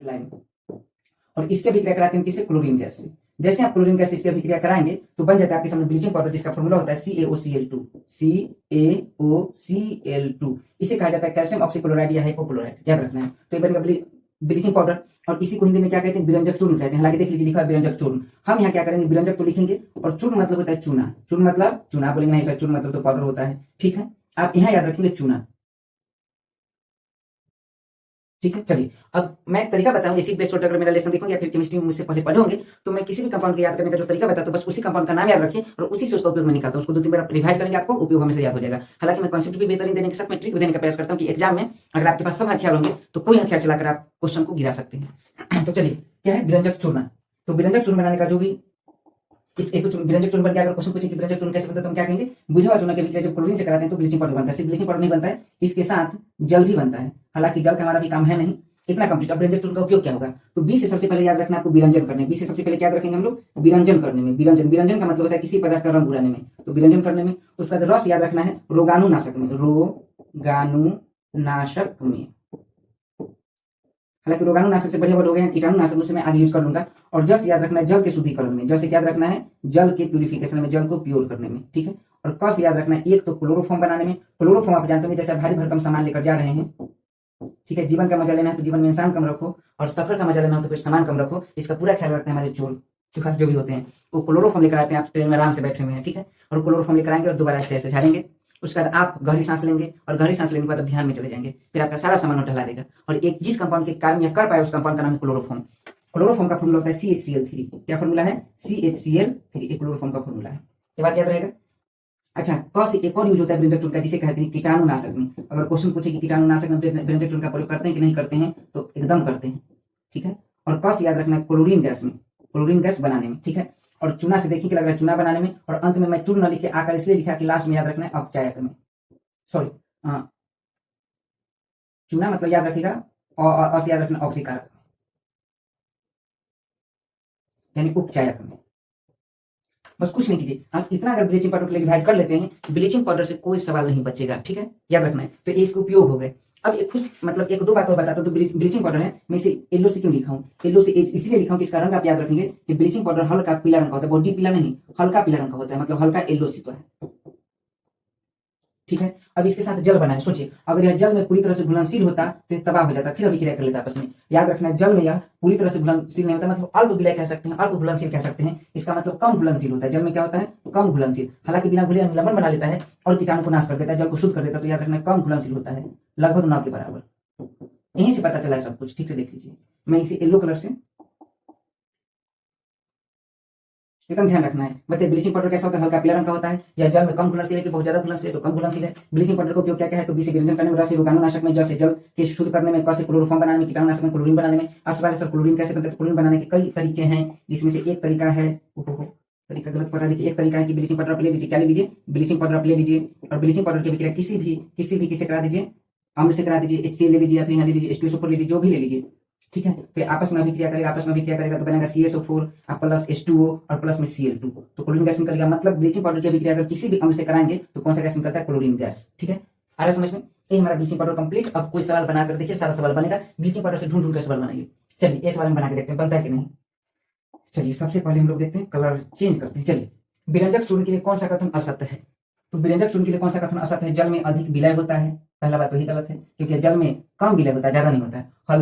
Line, और इसकी अभिक्रिया कराते हैं किससे? क्लोरीन गैस से। जैसे आप क्लोरीन गैस से इसकी अभिक्रिया कराएंगे तो बन जाता है आपके सामने ब्लीचिंग पाउडर, जिसका फॉर्मूला होता है CaOCl2। CaOCl2 इसे कहा जाता है कैल्शियम ऑक्सीक्लोराइड या हाइपोक्लोराइड, याद रखना है। तो ये बनेगा ब्लीचिंग पाउडर, और इसी को हिंदी में क्या कहते हैं? विरंजक चूर्ण कहते हैं। हालांकि देख लीजिए लिखा है विरंजक चूर्ण, हम यहाँ क्या करेंगे? विरंजक तो लिखेंगे, और चूर्ण मतलब होता है चूना। चूर्ण मतलब चूना बोलेंगे नहीं सर, चूर्ण मतलब तो पाउडर होता है, ठीक है। आप यहाँ याद रखेंगे चूना, ठीक है। चलिए अब मैं एक तरीका बताऊं, एसिड बेस वाटर, अगर मेरा लेसन देखोगे या फिर केमिस्ट्री में मुझसे पहले पढ़ोगे तो मैं किसी भी कंपाउंड को याद करने का जो तरीका बताता हूं, बस उसी कंपाउंड का नाम याद रखिए और उसी से उसका उपयोग में निकालता हूं। उसको 2-3 बार रिवाइज करेंगे, आपको उपयोग हमेशा याद हो जाएगा। हालांकि मैं कॉन्सेप्ट भी बेहतरीन देने के साथ मैं ट्रिक भी देने का प्रयास करता हूं कि एग्जाम में अगर आपके पास सब हथियार होंगे तो कोई हथियार चलाकर आप क्वेश्चन को गिरा सकते हैं। तो चलिए क्या है? विरंजक चूर्ण। तो विरंजक चूर्ण बनाने का जो भी इस एक तो विरंजक चूर्ण बन गया। अगर क्वेश्चन पूछे कि विरंजक चूर्ण कैसे बनता है तो हम क्या कहेंगे? बुझा हुआ चूना की अभिक्रिया जब क्लोरीन से कराते हैं तो ब्लीचिंग पाउडर बनता है। सिर्फ ब्लीचिंग पाउडर नहीं बनता है, इसके साथ जल भी बनता है। हालांकि जल का हमारा भी काम है नहीं, इतना कंप्लीट। अब विरंजक चूर्ण का उपयोग क्या होगा? तो बी से सबसे पहले याद रखना आपको विरंजन करने। बी से सबसे पहले क्या याद रखेंगे हम लोग? विरंजन करने में। विरंजन, विरंजन का मतलब होता है किसी पदार्थ का रंग उड़ाने में, तो विरंजन करने में। उसके बाद रस याद रखना है रोगाणुनाशक में, रोगाणुनाशक में। हालांकि रोगाणुनाशक से बढ़िया वर्ड हो गए हैं कीटाणुनाशक, उसे मैं आगे यूज कर लूंगा। और जस याद रखना है जल के शुद्धिकरण में। जस याद रखना है जल के प्यूरिफिकेशन में, जल को प्योर करने में, ठीक है। और कस याद रखना है एक तो क्लोरोफॉर्म बनाने में। क्लोरोफॉर्म आप जानते होंगे जैसे भारी भरकम सामान लेकर जा रहे हैं, ठीक है। जीवन का मजा लेना है तो जीवन में इंसान कम रखो, और सफर का मजा लेना हो तो फिर सामान कम रखो। इसका पूरा ख्याल रखना है। हमारे चोर चुखा जो भी होते हैं वो क्लोरोफॉर्म लेकर आते हैं, आप ट्रेन में आराम से बैठे हुए हैं, ठीक है। और क्लोरोफॉर्म लेकर आएंगे और दोबारा ऐसे ऐसे झाड़ेंगे। उसके बाद आप गहरी सांस लेंगे, और गहरी सांस लेने के बाद आप ध्यान में चले जाएंगे, फिर आपका सारा सामान हटा देगा। और एक जिस कंपाउंड के कारण यह कर पाए उस कंपाउंड का नाम है क्लोरोफॉर्म। क्लोरोफॉर्म का फॉर्मूला होता है CHCl3। क्या फॉर्मूला है? CHCl3 एक क्लोरोफॉर्म का फॉर्मूला है। ये बात याद रहेगा। अच्छा, क से एक और यूज होता है विरंजक चूर्ण का, जिसे कहते हैं कीटाणुनाशक में। अगर क्वेश्चन पूछे कि कीटाणुनाशक में विरंजक चूर्ण का प्रयोग करते हैं कि नहीं करते हैं, तो एकदम करते हैं, ठीक है। और क से याद रखना है क्लोरीन गैस में, क्लोरीन गैस बनाने में, ठीक है। और चूना से देखिए कि लग रहा है चूना बनाने में। और अंत में मैं चूर्ण न लिखे आकर इसलिए लिखा कि लास्ट में याद रखना है अपचायक में, सॉरी चूना मतलब याद रखिएगा, और से याद रखना ऑक्सीकारक में, यानी उपचायक में। बस कुछ नहीं कीजिए, आप इतना अगर ब्लीचिंग पाउडर के लिए रिवाइज कर लेते हैं, ब्लीचिंग पाउडर से कोई सवाल नहीं बचेगा, ठीक है। याद रखना है। तो इसके उपयोग हो गए। अब एक खुश मतलब एक दो बात और बताता हूँ। तो ब्लीचिंग पाउडर है, मैं इसे येलो से क्यों लिखा हूँ? येलो से इसलिए लिखा हूँ कि इसका रंग आप याद रखेंगे कि ब्लीचिंग पाउडर हल्का पीला रंग का होता है, बॉडी पीला नहीं, हल्का पीला रंग का होता है, मतलब हल्का येलो सी तो है, ठीक है। अब इसके साथ जल बना है। सोचिए अगर यह जल में पूरी तरह से घुलनशील होता तो तबाह हो जाता, फिर अभिक्रिया कर लेता आपस में। याद रखना है जल में यह पूरी तरह से घुलनशील नहीं होता, मतलब अल्प विलय कह सकते हैं, अल्प घुलनशील कह सकते हैं। इसका मतलब कम घुलनशील होता है। जल में क्या होता है? कम घुलनशील। हालांकि बिना घुले लवण बना लेता है और कीटाणु को नाश कर देता है, जल को शुद्ध कर देता है। तो याद रखना कम घुलनशील होता है, लगभग 9 के बराबर। यहीं से पता चला है सब कुछ, ठीक से देख लीजिए। मैं इसे येलो कलर से एकदम ध्यान रखना है। बताइए ब्लीचिंग पाउडर कैसा होता है? हल्का पीला रंग का होता है। या जल में कम घुलनशील है कि बहुत ज्यादा घुलनशील है? तो कम घुलनशील है। ब्लीचिंग पाउडर का उपयोग क्या क्या है? तो बी से विरंजन करने में, रस से रोगाणुनाशक में, जल से जल के शुद्ध करने में, क से क्लोरोफॉर्म बनाने में, कीटाणुनाशक में, क्लोरीन बनाने में। आप सवाल है सर क्लोरीन कैसे बनता है? क्लोरीन बनाने के कई तरीके हैं, जिसमें से एक तरीका है, तरीका गलत पढ़ा। देखिए एक तरीका है कि ब्लीचिंग पाउडर आप ले लीजिए। क्या ले लीजिए? ब्लीचिंग पाउडर आप ले लीजिए, और ब्लीचिंग पाउडर की अभिक्रिया किसी भी किसे करा दीजिए? अम्ल से करा दीजिए। HCl ले लीजिए, या फिर यहाँ ले लीजिए H2SO4 ले लीजिए, जो भी ले लीजिए, ठीक है। फिर आपस में अभिक्रिया करेगा, आपस में अभिक्रिया करेगा तो बनेगा CaSO4 प्लस H2O और प्लस में Cl2, तो क्लोरीन गैस निकल गया। मतलब ब्लीचिंग पाउडर की अभिक्रिया अगर किसी भी अम्ल से कराएंगे तो कौन सा गैस निकलता है? क्लोरीन गैस, ठीक है। आ रहा समझ में? ये हमारा ब्लीचिंग पाउडर कंप्लीट। अब कोई सवाल बनाकर देखिए, सारा सवाल बनेगा। ब्लीचिंग पाउडर से ढूंढ ढूंढ कर सवाल बनाएंगे। चलिए ये सवाल हम बना के देखते हैं बनता है कि नहीं। चलिए सबसे पहले हम लोग देखते हैं, कलर चेंज करते हैं। चलिए विरंजक चूर्ण के लिए कौन सा कथन असत्य है? तो विरंजक चूर्ण के लिए कौन सा कथन असत्य है? जल में अधिक विलय होता है। पहला बात वही गलत है, क्योंकि जल में कम विलय होता है, ज्यादा नहीं होता है। हल्के